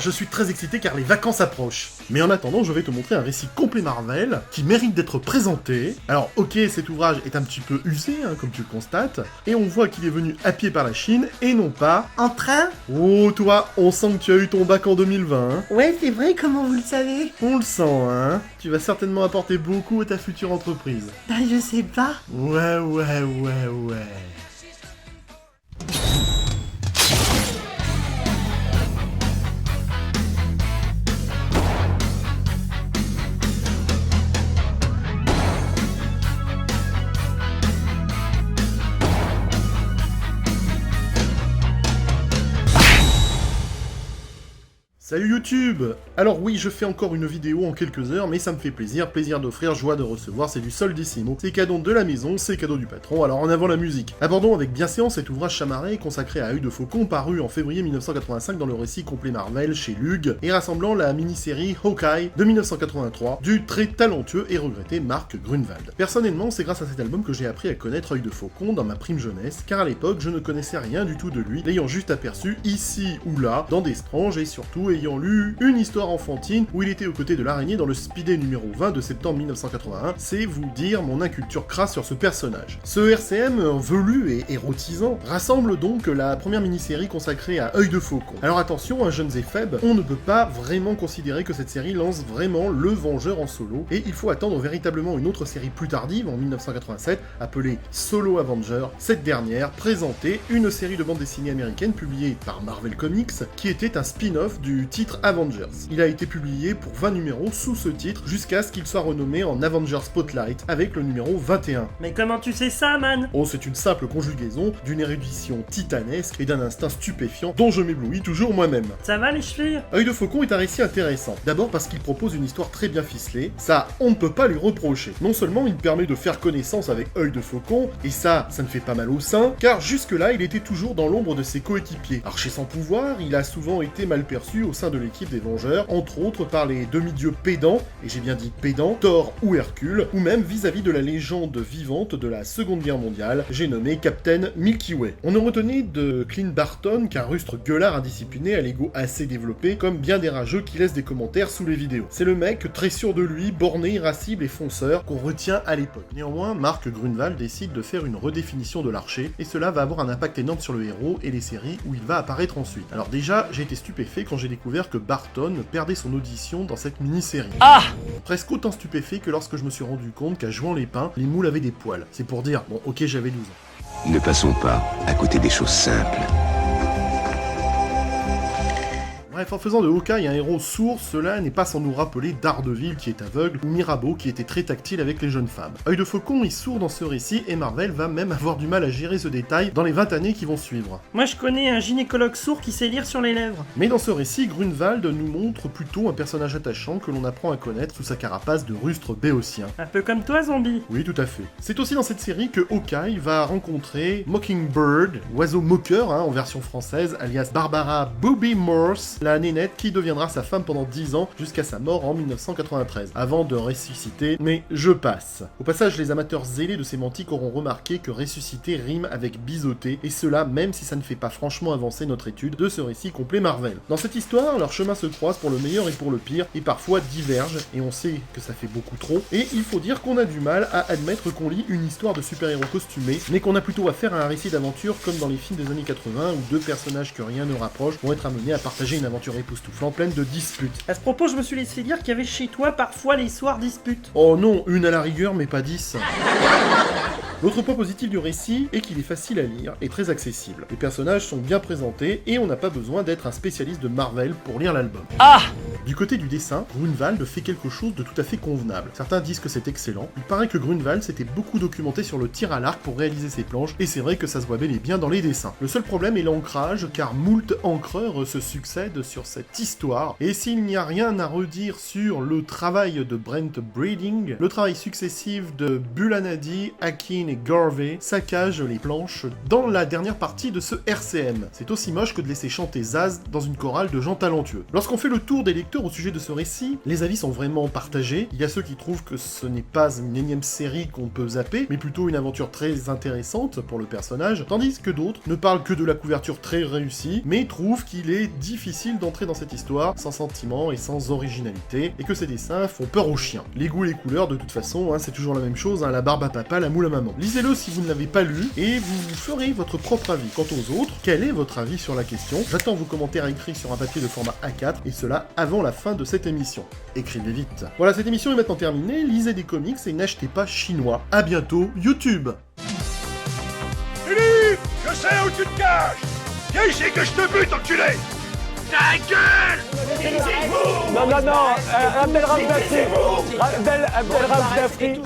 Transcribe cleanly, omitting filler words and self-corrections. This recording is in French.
je suis très excité car les vacances approchent. Mais en attendant, je vais te montrer un récit complet Marvel qui mérite d'être présenté. Alors ok, cet ouvrage est un petit peu usé, comme tu le constates, et on voit qu'il est venu à pied par la Chine et non pas... En train? Oh toi, on sent que tu as eu ton bac en 2020, hein. Ouais, c'est vrai, comment vous le savez? On le sent, hein. Tu vas certainement apporter beaucoup à ta future entreprise. Bah je sais pas. Ouais. Salut YouTube! Alors oui, je fais encore une vidéo en quelques heures, mais ça me fait plaisir d'offrir, joie de recevoir, c'est du soldissimo. C'est cadeau de la maison, c'est cadeau du patron, alors en avant la musique. Abordons avec bienséance cet ouvrage chamarré consacré à Œil de Faucon, paru en février 1985 dans le récit complet Marvel chez Lug, et rassemblant la mini-série Hawkeye de 1983 du très talentueux et regretté Mark Grunwald. Personnellement, c'est grâce à cet album que j'ai appris à connaître Œil de Faucon dans ma prime jeunesse, car à l'époque, je ne connaissais rien du tout de lui, l'ayant juste aperçu ici ou là, dans des Strange, et surtout ayant lu une histoire enfantine où il était aux côtés de l'araignée dans le Speedé numéro 20 de septembre 1981, c'est vous dire mon inculture crasse sur ce personnage. Ce RCM velu et érotisant rassemble donc la première mini-série consacrée à Œil de Faucon. Alors attention, jeunes et faibles, on ne peut pas vraiment considérer que cette série lance vraiment le Vengeur en solo, et il faut attendre véritablement une autre série plus tardive, en 1987, appelée Solo Avenger. Cette dernière présentait une série de bandes dessinées américaines publiée par Marvel Comics, qui était un spin-off du titre Avengers. Il a été publié pour 20 numéros sous ce titre, jusqu'à ce qu'il soit renommé en Avengers Spotlight, avec le numéro 21. Mais comment tu sais ça, man? Oh, c'est une simple conjugaison d'une érudition titanesque et d'un instinct stupéfiant dont je m'éblouis toujours moi-même. Ça va les chevilles? Œil de Faucon est un récit intéressant. D'abord parce qu'il propose une histoire très bien ficelée, ça on ne peut pas lui reprocher. Non seulement il permet de faire connaissance avec Œil de Faucon, et ça ne fait pas mal au sein, car jusque-là il était toujours dans l'ombre de ses coéquipiers. Archer sans pouvoir, il a souvent été mal perçu au sein de l'équipe des Vengeurs, entre autres par les demi-dieux pédants, et j'ai bien dit pédants, Thor ou Hercule, ou même vis-à-vis de la légende vivante de la Seconde Guerre mondiale, j'ai nommé Captain Milky Way. On ne retenait de Clint Barton qu'un rustre gueulard indiscipliné à l'ego assez développé, comme bien des rageux qui laissent des commentaires sous les vidéos. C'est le mec très sûr de lui, borné, irascible et fonceur qu'on retient à l'époque. Néanmoins, Mark Grunwald décide de faire une redéfinition de l'archer, et cela va avoir un impact énorme sur le héros et les séries où il va apparaître ensuite. Alors déjà, j'ai été stupéfait quand j'ai découvert que Barton perdait son audition dans cette mini-série. Ah! Presque autant stupéfait que lorsque je me suis rendu compte qu'à Jouant les Pins, les moules avaient des poils. C'est pour dire, bon ok j'avais 12 ans. Ne passons pas à côté des choses simples. Bref, en faisant de Hawkeye un héros sourd, cela n'est pas sans nous rappeler Daredevil qui est aveugle, ou Mirabeau qui était très tactile avec les jeunes femmes. Œil de Faucon est sourd dans ce récit, et Marvel va même avoir du mal à gérer ce détail dans les 20 années qui vont suivre. Moi je connais un gynécologue sourd qui sait lire sur les lèvres. Mais dans ce récit, Grunwald nous montre plutôt un personnage attachant que l'on apprend à connaître sous sa carapace de rustre béotien. Un peu comme toi, zombie. Oui, tout à fait. C'est aussi dans cette série que Hawkeye va rencontrer Mockingbird, oiseau moqueur en version française, alias Barbara Bobby Morse, la nénette qui deviendra sa femme pendant 10 ans jusqu'à sa mort en 1993, avant de ressusciter, mais je passe. Au passage, les amateurs zélés de sémantique auront remarqué que ressusciter rime avec biseauter, et cela même si ça ne fait pas franchement avancer notre étude de ce récit complet Marvel. Dans cette histoire, leurs chemins se croisent pour le meilleur et pour le pire, et parfois divergent, et on sait que ça fait beaucoup trop, et il faut dire qu'on a du mal à admettre qu'on lit une histoire de super-héros costumés, mais qu'on a plutôt affaire à un récit d'aventure comme dans les films des années 80, où deux personnages que rien ne rapproche vont être amenés à partager une aventure époustouflante pleine de disputes. À ce propos, je me suis laissé dire qu'il y avait chez toi parfois les soirs disputes. Oh non, une à la rigueur, mais pas 10. L'autre point positif du récit est qu'il est facile à lire et très accessible. Les personnages sont bien présentés et on n'a pas besoin d'être un spécialiste de Marvel pour lire l'album. Ah! Du côté du dessin, Grunwald fait quelque chose de tout à fait convenable. Certains disent que c'est excellent. Il paraît que Grunwald s'était beaucoup documenté sur le tir à l'arc pour réaliser ses planches, et c'est vrai que ça se voit bel et bien dans les dessins. Le seul problème est l'ancrage, car moult encreurs se succèdent sur cette histoire, et s'il n'y a rien à redire sur le travail de Brent Breeding, le travail successif de Bulanadi, Akin et et Garvey saccagent les planches dans la dernière partie de ce RCM. C'est aussi moche que de laisser chanter Zaz dans une chorale de gens talentueux. Lorsqu'on fait le tour des lecteurs au sujet de ce récit, les avis sont vraiment partagés. Il y a ceux qui trouvent que ce n'est pas une énième série qu'on peut zapper, mais plutôt une aventure très intéressante pour le personnage, tandis que d'autres ne parlent que de la couverture très réussie, mais trouvent qu'il est difficile d'entrer dans cette histoire sans sentiment et sans originalité, et que ses dessins font peur aux chiens. Les goûts et les couleurs, de toute façon, c'est toujours la même chose, la barbe à papa, la moule à maman. Lisez-le si vous ne l'avez pas lu, et vous ferez votre propre avis. Quant aux autres, quel est votre avis sur la question? J'attends vos commentaires écrits sur un papier de format A4, et cela avant la fin de cette émission. Écrivez vite. Voilà, cette émission est maintenant terminée, lisez des comics et n'achetez pas chinois. À bientôt, YouTube. Philippe, je sais où tu te caches. Viens ici que je te bute, enculé. Ta gueule. Non, Abdel Ramdafri. Abdel Ramdafri.